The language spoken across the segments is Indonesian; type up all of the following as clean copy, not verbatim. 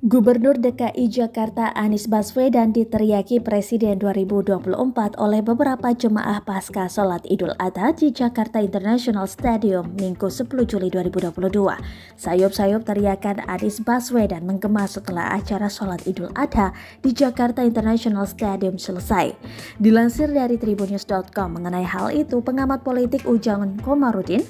Gubernur DKI Jakarta Anies Baswedan diteriaki Presiden 2024 oleh beberapa jemaah pasca sholat Idul Adha di Jakarta International Stadium Minggu 10 Juli 2022. Sayup-sayup teriakan Anies Baswedan menggema setelah acara sholat Idul Adha di Jakarta International Stadium selesai. Dilansir dari tribunnews.com mengenai hal itu, pengamat politik Ujang Komarudin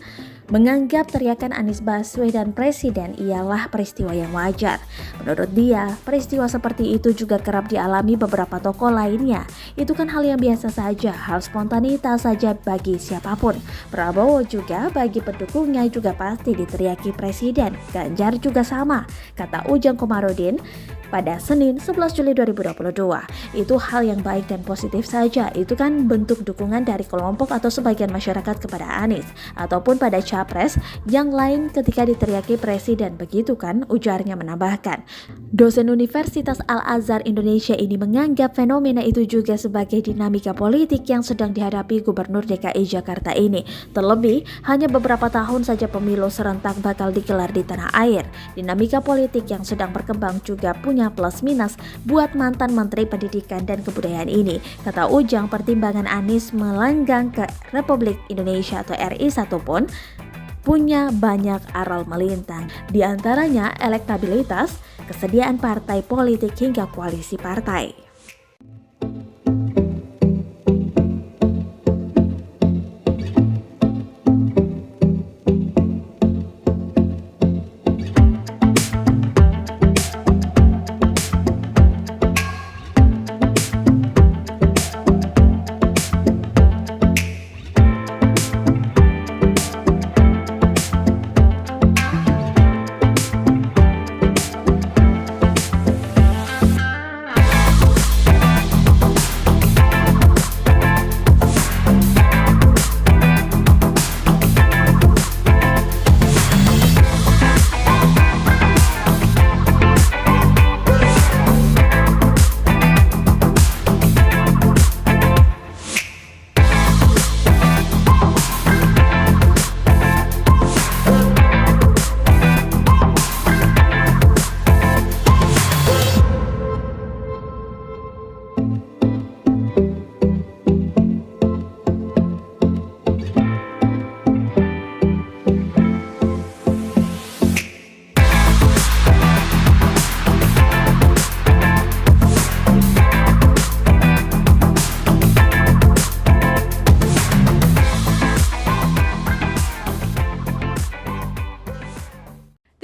menganggap teriakan Anies Baswedan Presiden ialah peristiwa yang wajar. Menurut dia, peristiwa seperti itu juga kerap dialami beberapa tokoh lainnya. Itu kan hal yang biasa saja, hal spontanitas saja bagi siapapun. Prabowo juga bagi pendukungnya juga pasti diteriaki Presiden. Ganjar juga sama, kata Ujang Komarudin pada Senin 11 Juli 2022. Itu hal yang baik dan positif saja. Itu kan bentuk dukungan dari kelompok atau sebagian masyarakat kepada Anies ataupun pada capres yang lain ketika diteriaki Presiden, begitu kan, ujarnya menambahkan. Dosen Universitas Al-Azhar Indonesia ini menganggap fenomena itu juga sebagai dinamika politik yang sedang dihadapi Gubernur DKI Jakarta ini. Terlebih, hanya beberapa tahun saja pemilu serentak bakal digelar di tanah air. Dinamika politik yang sedang berkembang juga punya plus minus buat mantan Menteri Pendidikan dan Kebudayaan ini. Kata Ujang, pertimbangan Anies melanggang ke Republik Indonesia atau RI 1 pun punya banyak aral melintang, di antaranya elektabilitas, kesediaan partai politik hingga koalisi partai.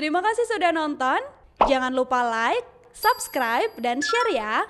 Terima kasih sudah nonton. Jangan lupa like, subscribe, dan share ya.